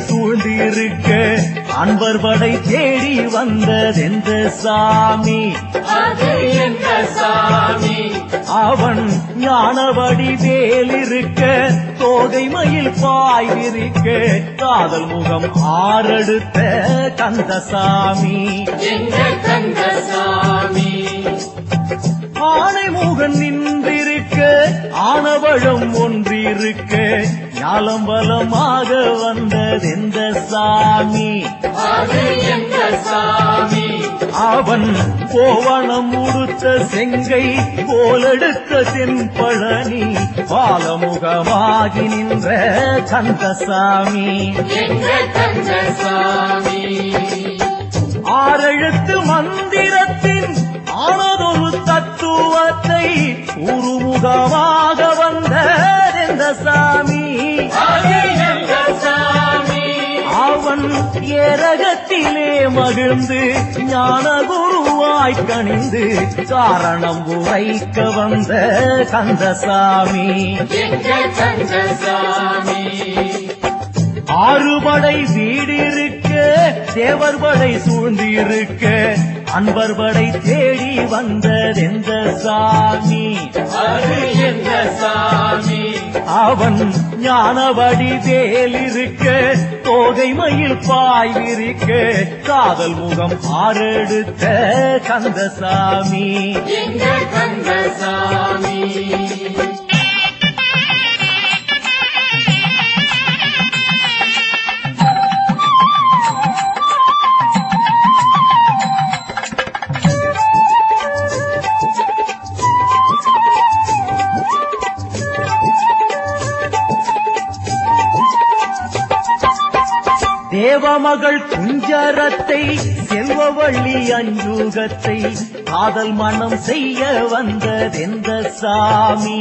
சூழ்ந்திருக்க அன்பர் படை தேடி வந்ததெந்த சாமி? அது எந்த சாமி? அவன் ஞானவடி வேலிருக்க தோகை மயில் பாய்விருக்க காதல் முகம் ஆறெடுத்த கந்தசாமி. எங்க கந்தசாமி? ஆனைமுகன் நின்றிருக்க ஆனவழம் ஒன்றிருக்க ஞாலம்பலமாக வந்ததெந்த சாமி? அது எந்த சாமி? அவன் கோவணம் உடுத்த செங்கை போலெடுத்த தென்பழனி பாலமுகமாகி நின்ற கந்தசாமி. எங்க கந்தசாமி? ஆறெழுத்து மந்திரத்தின் ஆனதொரு தத்துவத்தை உருமுகமாக வந்த சாமி. அது எந்த சாமி? அவன் ஏரகத்திலே மகிழ்ந்து ஞான குருவாய் கணிந்து காரணம் உரைக்க வந்த கந்தசாமி. எங்க கந்தசாமி? ஆறுபடை வீடிருக்க தேவர் படை சூழ்ந்திருக்க அன்பர் படை தேடி வந்ததெந்த சாமி? அது எந்த சாமி? அவன் ஞானவடி வேலிருக்க தோகை மயில் பாய்விருக்க காதல் முகம் ஆறெடுத்த கந்தசாமி. எங்க கந்தசாமி? தேவமகள் குஞ்சரத்தை செல்வவள்ளி அஞ்சுகத்தை காதல் மனம் செய்ய வந்ததெந்த சாமி?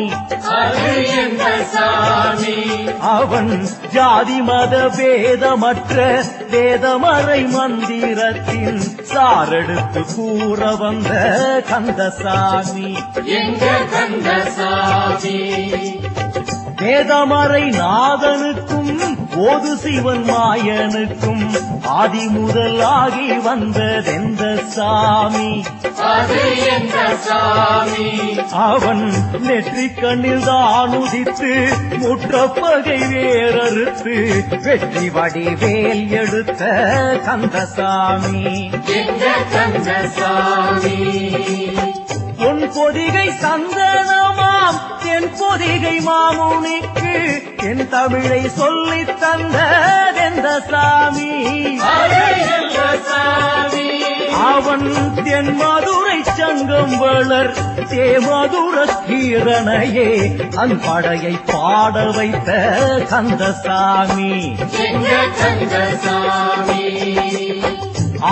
அது எந்த சாமி? அவன் ஜாதி மத வேதமற்ற வேதமறை மந்திரத்தின் சாரெடுத்து கூற வந்த கந்தசாமி. எங்க கந்தசாமி? வேதமறை நாதனுக்கும் போது சிவன் மாயனுக்கும் ஆதி முதலாகி வந்ததெந்த சாமி? அது எந்த சாமி? அவன் நெற்றிக் கண்ணில் தான் உதித்து முற்றப்பகை வேறறுத்து வெற்றி வடிவேல் எடுத்த கந்தசாமி. எங்க கந்தசாமி? பொன் பொதிகை சந்தனமாம் தென் பொதிகை மாமுனிக்கு என் தமிழை சொல்லித் தந்ததெந்த சாமி? அது எந்த சாமி? அவன் தென் மதுரை சங்கம் வளர் தேமதுர கீரனையே அன்படையை பாட வைத்த கந்தசாமி. எங்க கந்தசாமி?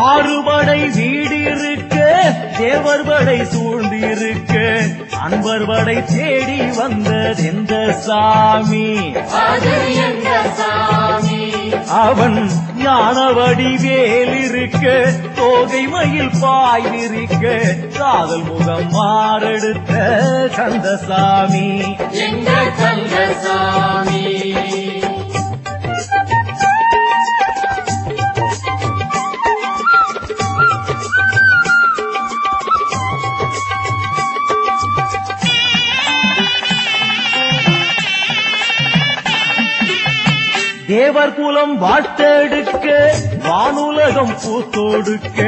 ஆறுபடை வீடிருக்க தேவர் படை சூழ்ந்திருக்க அன்பர் படை தேடி வந்ததெந்த சாமி? அது எந்த சாமி? அவன் ஞானவடி வேலிருக்க தோகை மயில் பாய்விருக்க காதல் முகம் மாறெடுத்த கந்தசாமி. எங்க கந்தசாமி? தேவர் குலம் வாழ்த்தெடுக்க வானுலகம் பூத்தொடுக்க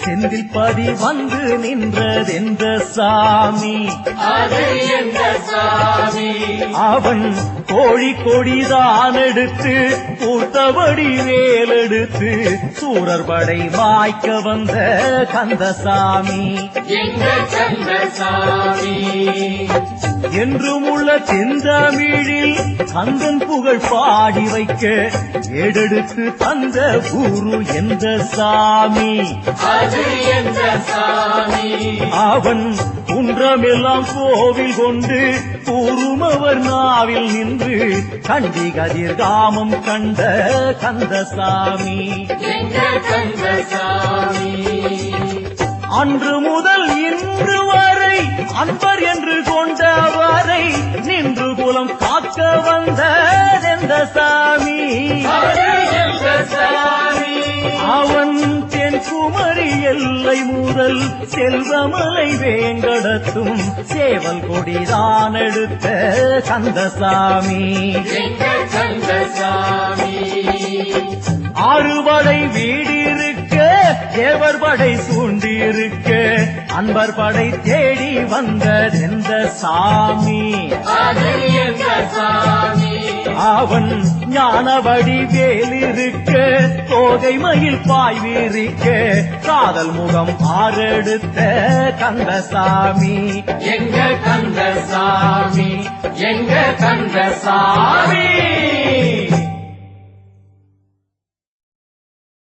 செந்தில் பதி வந்து நின்றதெந்த சாமி? அது எந்த சாமி? அவன் கோழி கொடிதான் எடுத்து பூத்தபடி வேலெடுத்து சூரர் படை மாய்க்க வந்த கந்தசாமி. எங்க கந்தசாமி? என்றும் உள்ள தென்தமிழில் கந்தன் புகழ் பாடி வைக்க ஏடெடுத்து தந்த குரு எந்த சாமி? அது எந்த சாமி? அவன் குன்றமெல்லாம் கோவில் கொண்டு கூறுமவர் நாவில் நின்று கண்டி கதிர்காமம் கண்ட கந்தசாமி. எங்க கந்தசாமி? அன்று முதல் இன்று வரை அன்பர் என்று கொண்டவரை நின்று குலம் காக்க வந்த சாமி. அது எந்த அவன் தென்குமரி எல்லை முதல் செல்வமலை வேங்கடத்தும் சேவல் கொடிதான் எடுத்த கந்தசாமி. எங்கள் கந்தசாமி ஆறுபடை வீடிருக்க தேவர் படை சூழ்ந்திருக்க அன்பர் படை தேடி வந்த எந்த சாமி. அது எங்கள் சாமி. அவன் ஞானவடி வேலிருக்க தோகை மயில் பாய்விருக்க காதல் முகம் ஆறெடுத்த கந்தசாமி. எங்க கந்தசாமி எங்க கந்தசாமி.